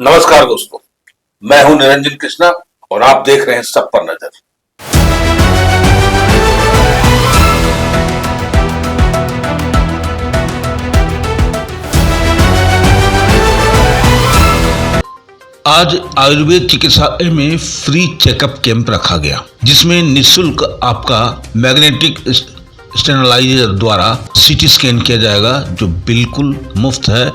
नमस्कार दोस्तों, मैं हूं निरंजन कृष्णा और आप देख रहे हैं सब पर नजर। आज आयुर्वेद चिकित्सालय में फ्री चेकअप कैंप रखा गया, जिसमें निःशुल्क आपका मैग्नेटिक स्टेनलाइजर द्वारा सीटी स्कैन किया जाएगा, जो बिल्कुल मुफ्त है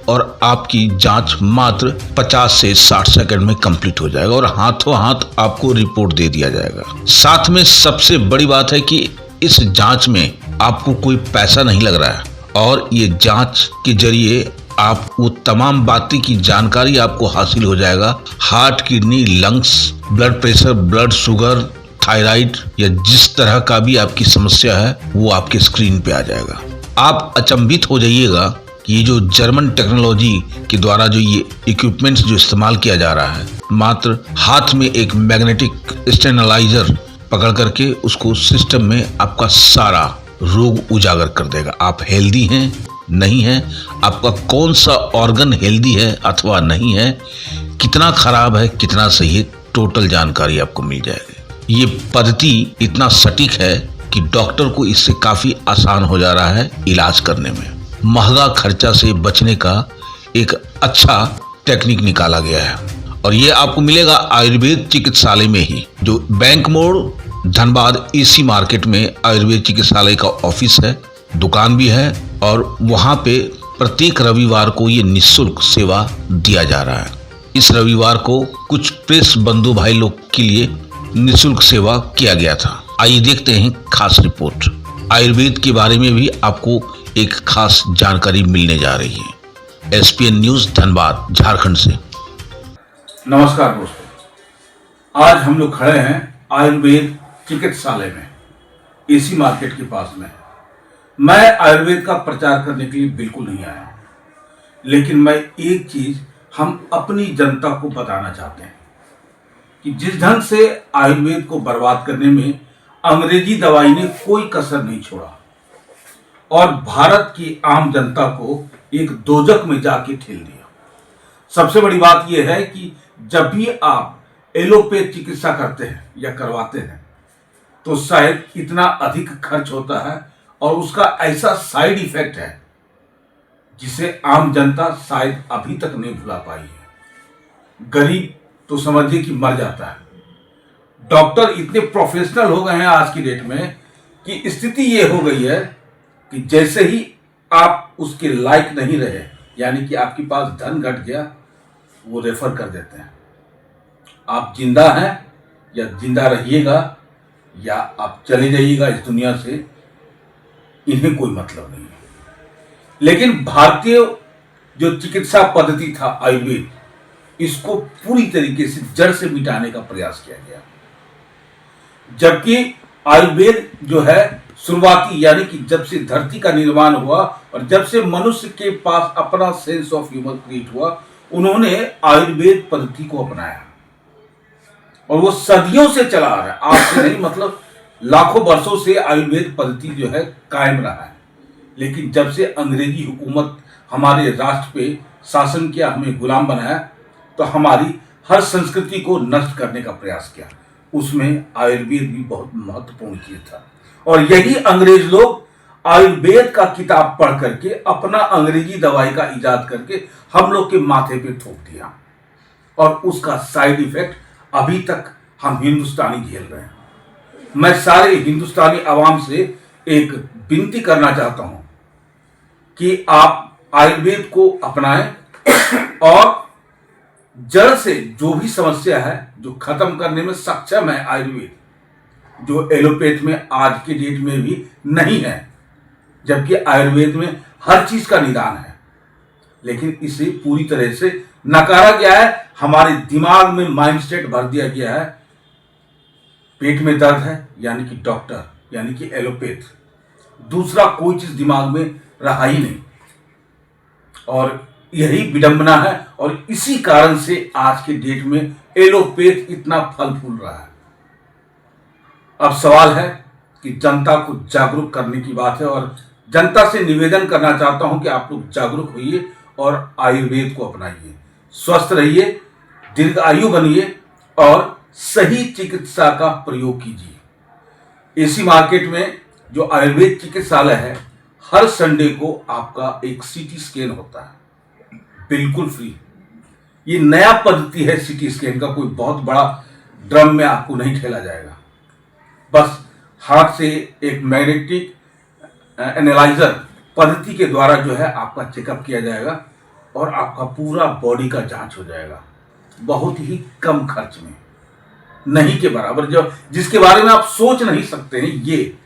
और आपकी जांच मात्र 50 से 60 सेकंड में कंप्लीट हो जाएगा और हाथों हाथ आपको रिपोर्ट दे दिया जाएगा। साथ में सबसे बड़ी बात है कि इस जांच में आपको कोई पैसा नहीं लग रहा है और ये जांच के जरिए आप वो तमाम बातें की जानकारी आपको हासिल हो जाएगा। Heart, kidney, lungs, blood pressure, blood sugar, thyroid या जिस तरह का भी आपकी समस्या है वो आपके स्क्रीन पे आ जाएगा। आप अचंभित हो जाइएगा कि ये जो जर्मन टेक्नोलॉजी के द्वारा जो ये इक्विपमेंट्स जो इस्तेमाल किया जा रहा है, मात्र हाथ में एक मैग्नेटिक स्टेनलाइजर पकड़ करके उसको सिस्टम में आपका सारा रोग उजागर कर देगा। आप हेल्दी हैं, नहीं है, आपका कौन सा ऑर्गन हेल्दी है अथवा नहीं है, कितना खराब है, कितना सही है, टोटल जानकारी आपको मिल जाएगी। ये पद्धति इतना सटीक है कि डॉक्टर को इससे काफी आसान हो जा रहा है इलाज करने में। महंगा खर्चा से बचने का एक अच्छा टेक्निक निकाला गया है और ये आपको मिलेगा आयुर्वेद चिकित्सालय में ही, जो बैंक मोड़ धनबाद एसी मार्केट में आयुर्वेद चिकित्सालय का ऑफिस है, दुकान भी है और वहाँ पे प्रत्येक रविवार को ये निःशुल्क सेवा दिया जा रहा है। इस रविवार को कुछ प्रेस बंधु भाई लोग के लिए निःशुल्क सेवा किया गया था। आइए देखते हैं खास रिपोर्ट। आयुर्वेद के बारे में भी आपको एक खास जानकारी मिलने जा रही है। एसपीएन न्यूज धनबाद, झारखंड से। नमस्कार दोस्तों, आज हम लोग खड़े हैं आयुर्वेद चिकित्सालय में, एसी मार्केट के पास में। मैं आयुर्वेद का प्रचार करने के लिए बिल्कुल नहीं आया, लेकिन मैं एक चीज हम अपनी जनता को बताना चाहते हैं कि जिस ढंग से आयुर्वेद को बर्बाद करने में अंग्रेजी दवाई ने कोई कसर नहीं छोड़ा और भारत की आम जनता को एक दोजक में जाके ठेल दिया। सबसे बड़ी बात यह है कि जब भी आप एलोपैथ चिकित्सा करते हैं या करवाते हैं तो शायद इतना अधिक खर्च होता है और उसका ऐसा साइड इफेक्ट है जिसे आम जनता शायद अभी तक नहीं भुला पाई है। गरीब तो समझिए कि मर जाता है। डॉक्टर इतने प्रोफेशनल हो गए हैं आज की डेट में कि स्थिति ये हो गई है कि जैसे ही आप उसके लायक नहीं रहे, यानी कि आपके पास धन घट गया, वो रेफर कर देते हैं। आप जिंदा हैं या जिंदा रहिएगा या आप चले जाइएगा इस दुनिया से, इन्हें कोई मतलब नहीं है। लेकिन भारतीय जो चिकित्सा पद्धति था आयुर्वेद, इसको पूरी तरीके से जड़ से मिटाने का प्रयास किया गया। जबकि आयुर्वेद जो है शुरुआती, यानी कि जब से धरती का निर्माण हुआ और जब से मनुष्य के पास अपना सेंस ऑफ ह्यूमर क्रिएट हुआ, उन्होंने आयुर्वेद पद्धति को अपनाया और वो सदियों से चला आ रहा है। आज से नहीं, मतलब लाखों वर्षों से आयुर्वेद पद्धति जो है कायम रहा है। लेकिन जब से अंग्रेजी हुकूमत हमारे राष्ट्र पे शासन किया, हमें गुलाम बनाया, तो हमारी हर संस्कृति को नष्ट करने का प्रयास किया। उसमें आयुर्वेद भी बहुत महत्वपूर्ण चीज था और यही अंग्रेज लोग आयुर्वेद का किताब पढ़ करके अपना अंग्रेजी दवाई का इजाद करके हम लोग के माथे पे थोप दिया और उसका साइड इफेक्ट अभी तक हम हिंदुस्तानी झेल रहे हैं। मैं सारे हिंदुस्तानी आवाम से एक विनती करना चाहता हूं कि आप आयुर्वेद को अपनाएं और जड़ से जो भी समस्या है, जो खत्म करने में सक्षम है आयुर्वेद, जो एलोपैथ में आज के डेट में भी नहीं है, जबकि आयुर्वेद में हर चीज का निदान है, लेकिन इसे पूरी तरह से नकारा गया है। हमारे दिमाग में माइंड सेट भर दिया गया है, पेट में दर्द है यानी कि डॉक्टर, यानी कि एलोपैथ, दूसरा कोई चीज दिमाग में रहा ही नहीं। और यही विडंबना है और इसी कारण से आज के डेट में एलोपैथ इतना फल फूल रहा है। अब सवाल है कि जनता को जागरूक करने की बात है और जनता से निवेदन करना चाहता हूं कि आप लोग जागरूक होइए और आयुर्वेद को अपनाइए। स्वस्थ रहिए, दीर्घायु बनिए और सही चिकित्सा का प्रयोग कीजिए। एसी मार्केट में जो आयुर्वेद चिकित्सालय है, हर संडे को आपका एक सीटी स्कैन होता है, बिल्कुल फ्री। ये नया पद्धति है सीटी स्कैन का, कोई बहुत बड़ा ड्रम में आपको नहीं ठेला जाएगा। बस हाथ से एक मैग्नेटिक एनालाइजर पद्धति के द्वारा जो है आपका चेकअप किया जाएगा और आपका पूरा बॉडी का जांच हो जाएगा, बहुत ही कम खर्च में, नहीं के बराबर, जो जिसके बारे में आप सोच नहीं सकते हैं ये।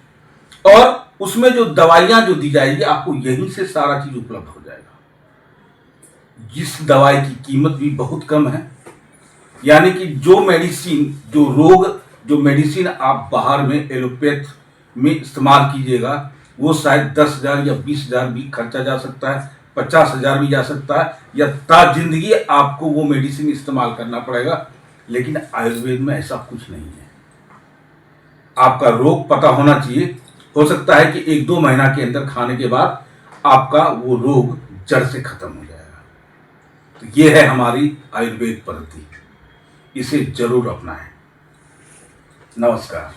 और उसमें जो दवाइयां जो दी जाएगी आपको यहीं से सारा चीज उपलब्ध हो जाएगा, जिस दवाई की कीमत भी बहुत कम है। यानी कि जो मेडिसिन, जो रोग, जो मेडिसिन आप बाहर में एलोपैथ में इस्तेमाल कीजिएगा, वो शायद 10,000 या 20,000 भी खर्चा जा सकता है, 50,000 भी जा सकता है, या ता जिंदगी आपको वो मेडिसिन इस्तेमाल करना पड़ेगा। लेकिन आयुर्वेद में ऐसा कुछ नहीं है। आपका रोग पता होना चाहिए, हो सकता है कि 1-2 महीना के अंदर खाने के बाद आपका वो रोग जड़ से खत्म हो जाएगा। तो ये है हमारी आयुर्वेद पद्धति, इसे जरूर अपनाएं। नमस्कार।